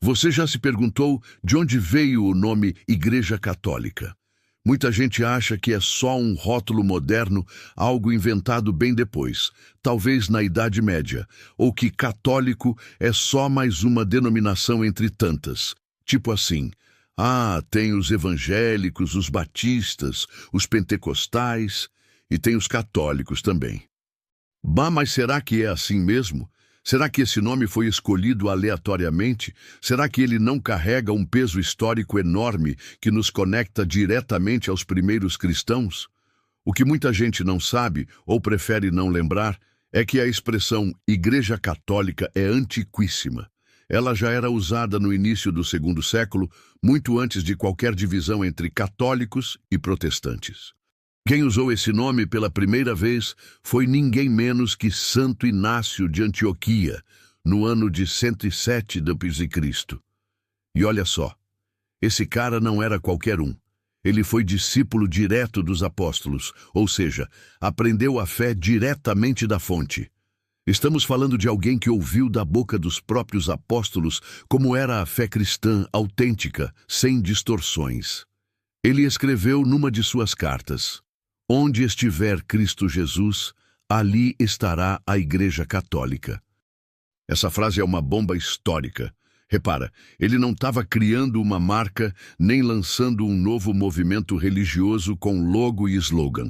Você já se perguntou de onde veio o nome Igreja Católica? Muita gente acha que é só um rótulo moderno, algo inventado bem depois, talvez na Idade Média, ou que católico é só mais uma denominação entre tantas. Tipo assim, tem os evangélicos, os batistas, os pentecostais e tem os católicos também. Mas será que é assim mesmo? Será que esse nome foi escolhido aleatoriamente? Será que ele não carrega um peso histórico enorme que nos conecta diretamente aos primeiros cristãos? O que muita gente não sabe, ou prefere não lembrar, é que a expressão Igreja Católica é antiquíssima. Ela já era usada no início do segundo século, muito antes de qualquer divisão entre católicos e protestantes. Quem usou esse nome pela primeira vez foi ninguém menos que Santo Inácio de Antioquia, no ano de 107 d.C. E olha só, esse cara não era qualquer um. Ele foi discípulo direto dos apóstolos, ou seja, aprendeu a fé diretamente da fonte. Estamos falando de alguém que ouviu da boca dos próprios apóstolos como era a fé cristã autêntica, sem distorções. Ele escreveu numa de suas cartas: Onde estiver Cristo Jesus, ali estará a Igreja Católica. Essa frase é uma bomba histórica. Repara, ele não estava criando uma marca nem lançando um novo movimento religioso com logo e slogan.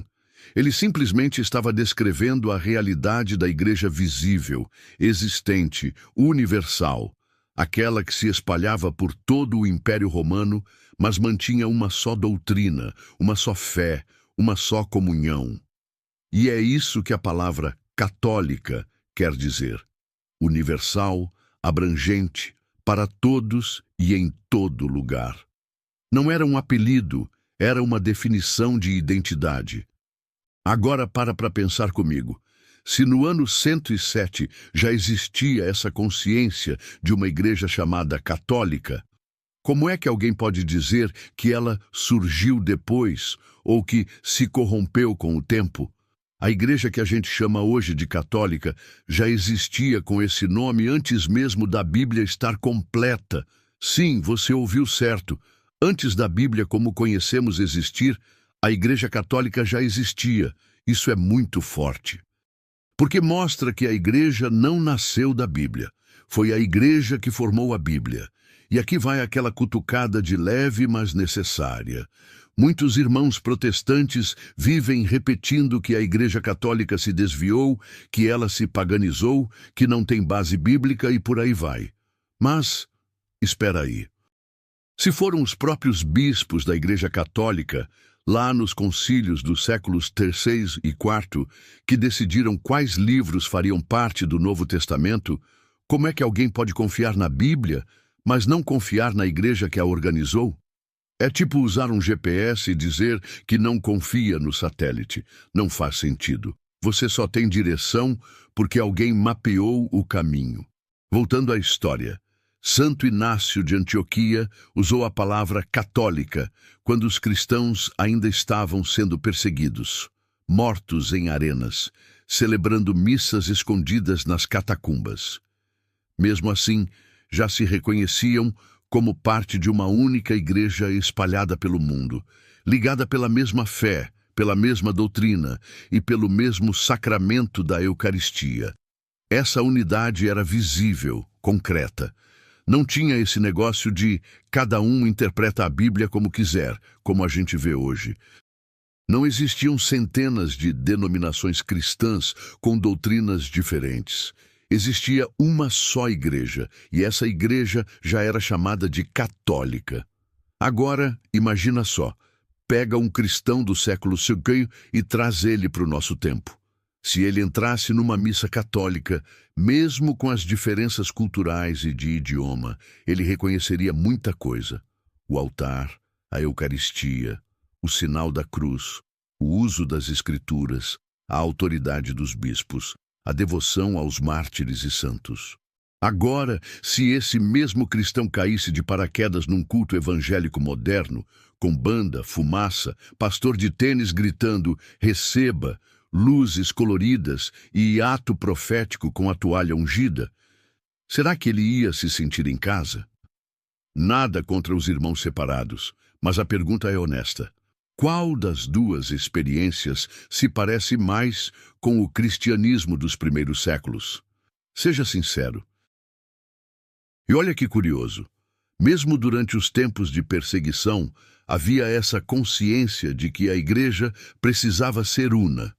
Ele simplesmente estava descrevendo a realidade da igreja visível, existente, universal, aquela que se espalhava por todo o Império Romano, mas mantinha uma só doutrina, uma só fé, uma só comunhão. E é isso que a palavra católica quer dizer: universal, abrangente, para todos e em todo lugar. Não era um apelido, era uma definição de identidade. Agora para pensar comigo. Se no ano 107 já existia essa consciência de uma igreja chamada católica, como é que alguém pode dizer que ela surgiu depois ou que se corrompeu com o tempo? A igreja que a gente chama hoje de católica já existia com esse nome antes mesmo da Bíblia estar completa. Sim, você ouviu certo. Antes da Bíblia como conhecemos existir, a igreja católica já existia. Isso é muito forte. Porque mostra que a igreja não nasceu da Bíblia. Foi a igreja que formou a Bíblia. E aqui vai aquela cutucada de leve, mas necessária. Muitos irmãos protestantes vivem repetindo que a Igreja Católica se desviou, que ela se paganizou, que não tem base bíblica e por aí vai. Mas, espera aí. Se foram os próprios bispos da Igreja Católica, lá nos concílios dos séculos III e IV, que decidiram quais livros fariam parte do Novo Testamento, como é que alguém pode confiar na Bíblia, mas não confiar na igreja que a organizou? É tipo usar um GPS e dizer que não confia no satélite. Não faz sentido. Você só tem direção porque alguém mapeou o caminho. Voltando à história, Santo Inácio de Antioquia usou a palavra católica quando os cristãos ainda estavam sendo perseguidos, mortos em arenas, celebrando missas escondidas nas catacumbas. Mesmo assim, já se reconheciam como parte de uma única igreja espalhada pelo mundo, ligada pela mesma fé, pela mesma doutrina e pelo mesmo sacramento da Eucaristia. Essa unidade era visível, concreta. Não tinha esse negócio de cada um interpreta a Bíblia como quiser, como a gente vê hoje. Não existiam centenas de denominações cristãs com doutrinas diferentes. Existia uma só igreja, e essa igreja já era chamada de católica. Agora, imagina só, pega um cristão do século II e traz ele para o nosso tempo. Se ele entrasse numa missa católica, mesmo com as diferenças culturais e de idioma, ele reconheceria muita coisa. O altar, a Eucaristia, o sinal da cruz, o uso das Escrituras, a autoridade dos bispos, a devoção aos mártires e santos. Agora, se esse mesmo cristão caísse de paraquedas num culto evangélico moderno, com banda, fumaça, pastor de tênis gritando "receba", luzes coloridas e ato profético com a toalha ungida, será que ele ia se sentir em casa? Nada contra os irmãos separados, mas a pergunta é honesta. Qual das duas experiências se parece mais com o cristianismo dos primeiros séculos? Seja sincero. E olha que curioso. Mesmo durante os tempos de perseguição, havia essa consciência de que a igreja precisava ser una.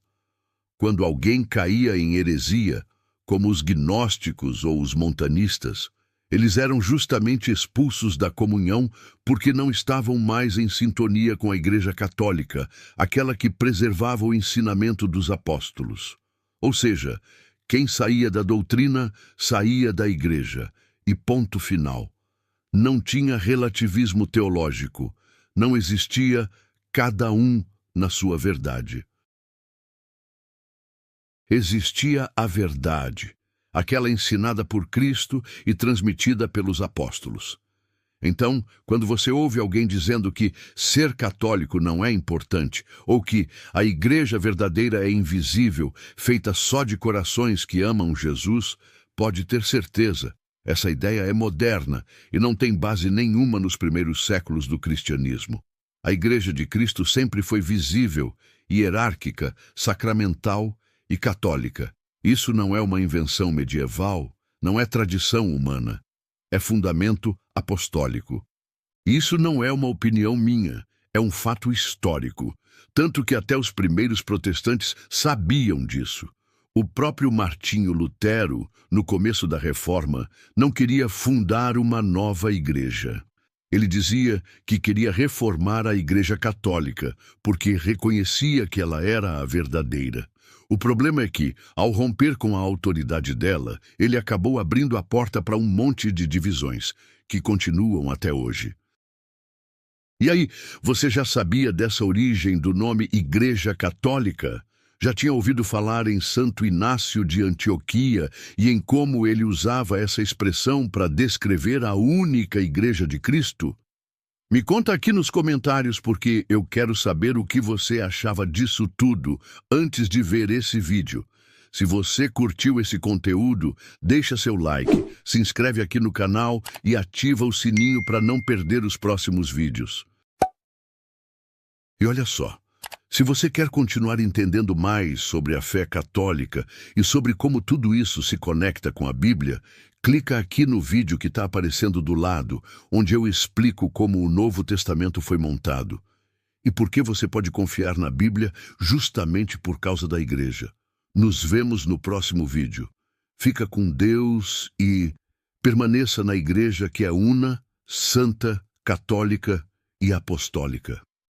Quando alguém caía em heresia, como os gnósticos ou os montanistas, eles eram justamente expulsos da comunhão porque não estavam mais em sintonia com a Igreja Católica, aquela que preservava o ensinamento dos apóstolos. Ou seja, quem saía da doutrina, saía da igreja. E ponto final. Não tinha relativismo teológico. Não existia cada um na sua verdade. Existia a verdade, aquela ensinada por Cristo e transmitida pelos apóstolos. Então, quando você ouve alguém dizendo que ser católico não é importante, ou que a igreja verdadeira é invisível, feita só de corações que amam Jesus, pode ter certeza, essa ideia é moderna e não tem base nenhuma nos primeiros séculos do cristianismo. A Igreja de Cristo sempre foi visível, hierárquica, sacramental e católica. Isso não é uma invenção medieval, não é tradição humana. É fundamento apostólico. Isso não é uma opinião minha, é um fato histórico, tanto que até os primeiros protestantes sabiam disso. O próprio Martinho Lutero, no começo da Reforma, não queria fundar uma nova igreja. Ele dizia que queria reformar a Igreja Católica, porque reconhecia que ela era a verdadeira. O problema é que, ao romper com a autoridade dela, ele acabou abrindo a porta para um monte de divisões, que continuam até hoje. E aí, você já sabia dessa origem do nome Igreja Católica? Já tinha ouvido falar em Santo Inácio de Antioquia e em como ele usava essa expressão para descrever a única Igreja de Cristo? Me conta aqui nos comentários porque eu quero saber o que você achava disso tudo antes de ver esse vídeo. Se você curtiu esse conteúdo, deixa seu like, se inscreve aqui no canal e ativa o sininho para não perder os próximos vídeos. E olha só. Se você quer continuar entendendo mais sobre a fé católica e sobre como tudo isso se conecta com a Bíblia, clica aqui no vídeo que está aparecendo do lado, onde eu explico como o Novo Testamento foi montado e por que você pode confiar na Bíblia justamente por causa da igreja. Nos vemos no próximo vídeo. Fica com Deus e permaneça na igreja que é una, santa, católica e apostólica.